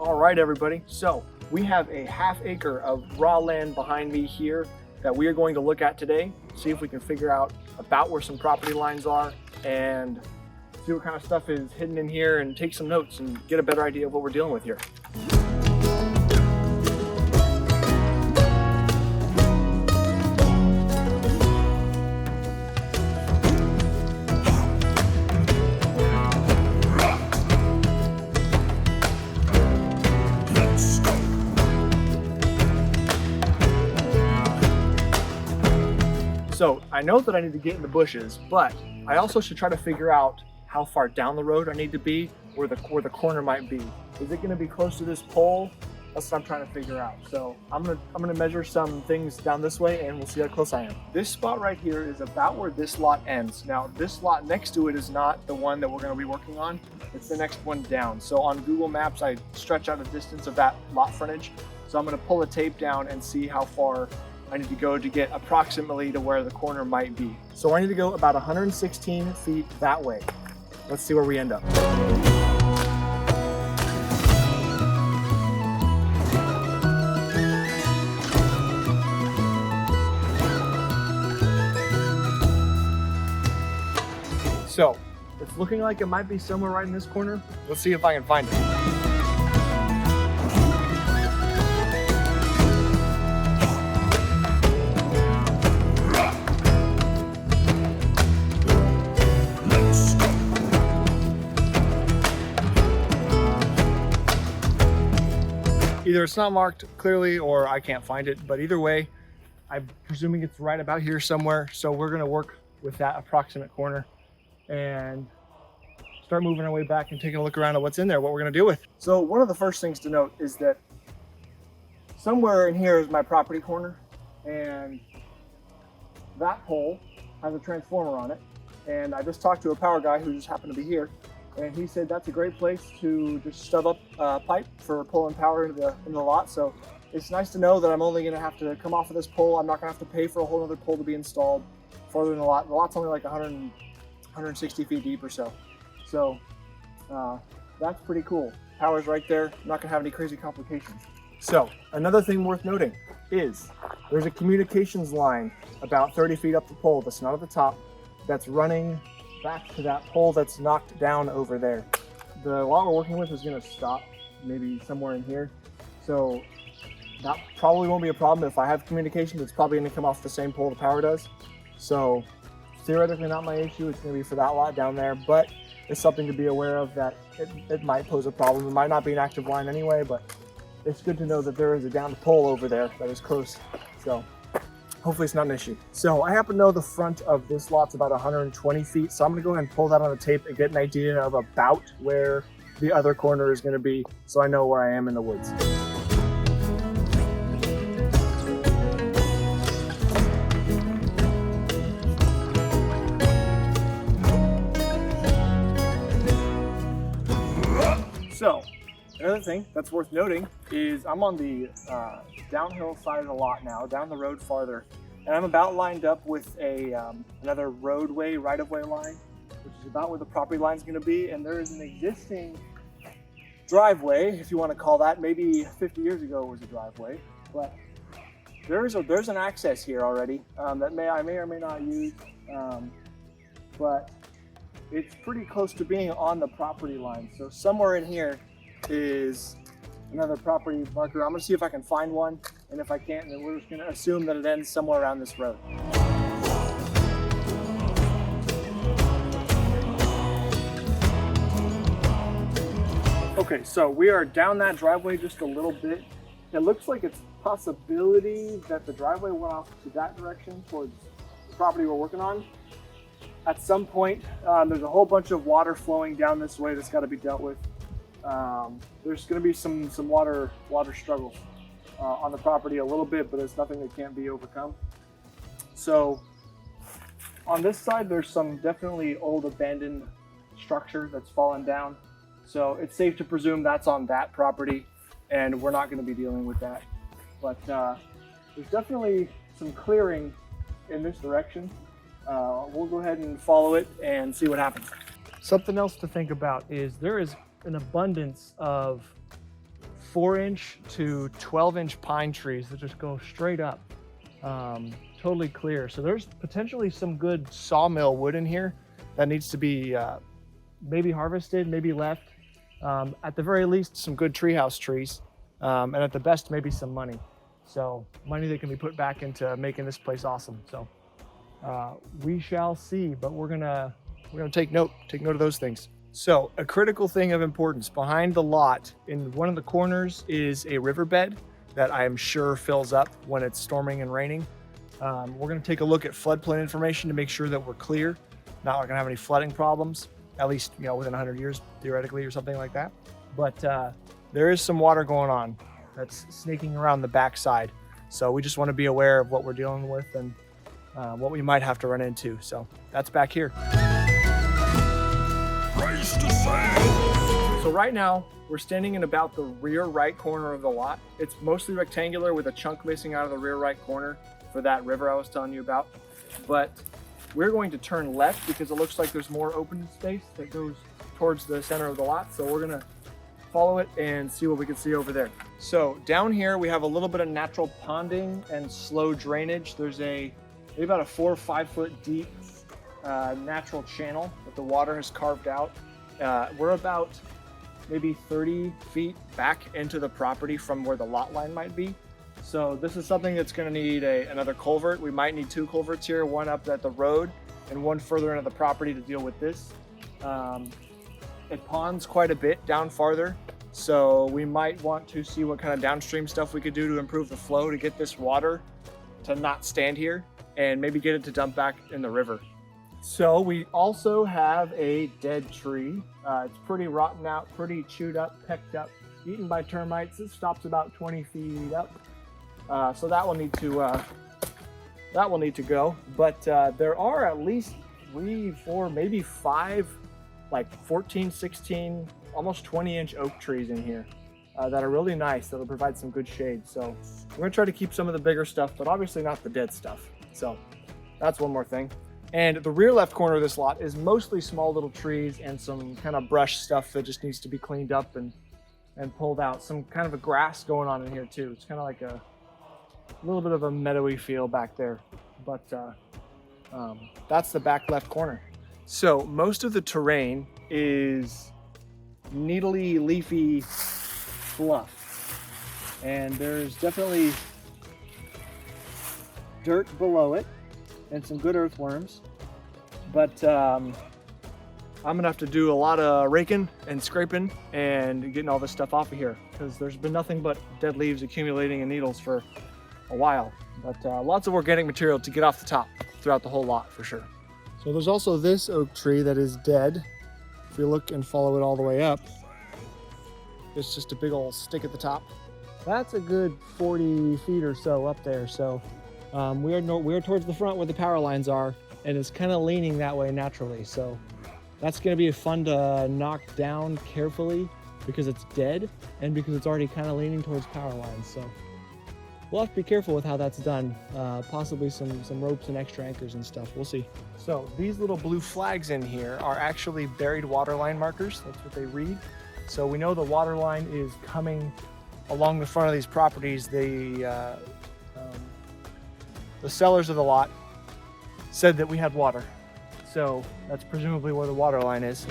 All right, everybody. So we have a half acre of raw land behind me here that we are going to look at today, see if we can figure out about where some property lines are and see what kind of stuff is hidden in here and take some notes and get a better idea of what we're dealing with here. So I know that I need to get in the bushes, but I also should try to figure out how far down the road I need to be, where the corner might be. Is it going to be close to this pole? That's what I'm trying to figure out. So I'm gonna measure some things down this way, and we'll see how close I am. This spot right here is about where this lot ends. Now this lot next to it is not the one that we're going to be working on. It's the next one down. So on Google Maps, I stretch out a distance of that lot frontage. So I'm going to pull the tape down and see how far I need to go to get approximately to where the corner might be. So I need to go about 116 feet that way. Let's see where we end up. So it's looking like it might be somewhere right in this corner. Let's see if I can find it. Either it's not marked clearly or I can't find it, but either way, I'm presuming it's right about here somewhere. So we're gonna work with that approximate corner and start moving our way back and taking a look around at what's in there, what we're gonna deal with. So one of the first things to note is that somewhere in here is my property corner, and that pole has a transformer on it. And I just talked to a power guy who just happened to be here, and he said that's a great place to just stub up pipe for pulling power into the lot. So it's nice to know that I'm only gonna have to come off of this pole. I'm not gonna have to pay for a whole other pole to be installed farther in the lot. The lot's only like 160 feet deep or so. So that's pretty cool. Power's right there. I'm not gonna have any crazy complications. So another thing worth noting is there's a communications line about 30 feet up the pole that's not at the top, that's running back to that pole that's knocked down over there. The lot we're working with is going to stop maybe somewhere in here, so that probably won't be a problem. If I have communications, it's probably going to come off the same pole the power does. So theoretically not my issue. It's going to be for that lot down there, but it's something to be aware of that it might pose a problem. It might not be an active line anyway, but it's good to know that there is a downed pole over there that is close. So hopefully it's not an issue. So I happen to know the front of this lot's about 120 feet. So I'm gonna go ahead and pull that on a tape and get an idea of about where the other corner is gonna be, so I know where I am in the woods. So another thing that's worth noting is I'm on the downhill side of the lot now, down the road farther, and I'm about lined up with another roadway, right-of-way line, which is about where the property line is going to be. And there is an existing driveway, if you want to call that. Maybe 50 years ago it was a driveway, but there's an access here already that I may or may not use, but it's pretty close to being on the property line. So somewhere in here is another property marker. I'm gonna see if I can find one, and if I can't, then we're just gonna assume that it ends somewhere around this road. Okay, so we are down that driveway just a little bit. It looks like it's a possibility that the driveway went off to that direction towards the property we're working on. At some point, there's a whole bunch of water flowing down this way that's got to be dealt with. There's going to be some water struggles on the property a little bit, but it's nothing that can't be overcome. So on this side, there's some definitely old abandoned structure that's fallen down. So it's safe to presume that's on that property, and we're not going to be dealing with that. But there's definitely some clearing in this direction. We'll go ahead and follow it and see what happens. Something else to think about is there is an abundance of 4-inch to 12-inch pine trees that just go straight up, totally clear. So there's potentially some good sawmill wood in here that needs to be maybe harvested, maybe left. At the very least, some good treehouse trees, and at the best, maybe some money. So money that can be put back into making this place awesome. So we shall see, but we're gonna take note of those things. So a critical thing of importance behind the lot in one of the corners is a riverbed that I am sure fills up when it's storming and raining. We're gonna take a look at floodplain information to make sure that we're clear, not gonna have any flooding problems, at least, you know, within 100 years, theoretically, or something like that. But there is some water going on that's snaking around the backside. So we just wanna be aware of what we're dealing with and what we might have to run into. So that's back here. So right now, we're standing in about the rear right corner of the lot. It's mostly rectangular with a chunk missing out of the rear right corner for that river I was telling you about. But we're going to turn left because it looks like there's more open space that goes towards the center of the lot. So we're gonna follow it and see what we can see over there. So down here, we have a little bit of natural ponding and slow drainage. There's maybe about a 4 or 5 foot deep natural channel that the water has carved out. We're about maybe 30 feet back into the property from where the lot line might be. So this is something that's going to need another culvert. We might need 2 culverts here, one up at the road and one further into the property to deal with this. It ponds quite a bit down farther, so we might want to see what kind of downstream stuff we could do to improve the flow to get this water to not stand here and maybe get it to dump back in the river. So we also have a dead tree. It's pretty rotten out, pretty chewed up, pecked up, eaten by termites. It stops about 20 feet up. So that will need to go. But there are at least 3, 4, maybe 5, like 14, 16, almost 20-inch oak trees in here that are really nice. That'll provide some good shade. So we're gonna try to keep some of the bigger stuff, but obviously not the dead stuff. So that's one more thing. And the rear left corner of this lot is mostly small little trees and some kind of brush stuff that just needs to be cleaned up and pulled out. Some kind of a grass going on in here too. It's kind of like a little bit of a meadowy feel back there. But that's the back left corner. So most of the terrain is needly leafy fluff. And there's definitely dirt below it and some good earthworms, but I'm gonna have to do a lot of raking and scraping and getting all this stuff off of here because there's been nothing but dead leaves accumulating in needles for a while. But lots of organic material to get off the top throughout the whole lot for sure. So there's also this oak tree that is dead. If you look and follow it all the way up, it's just a big old stick at the top. That's a good 40 feet or so up there. So we are towards the front where the power lines are, and it's kind of leaning that way naturally. So that's going to be fun to knock down carefully because it's dead and because it's already kind of leaning towards power lines. So we'll have to be careful with how that's done. Possibly some ropes and extra anchors and stuff. We'll see. So these little blue flags in here are actually buried water line markers. That's what they read. So we know the water line is coming along the front of these properties. The sellers of the lot said that we had water. So that's presumably where the water line is.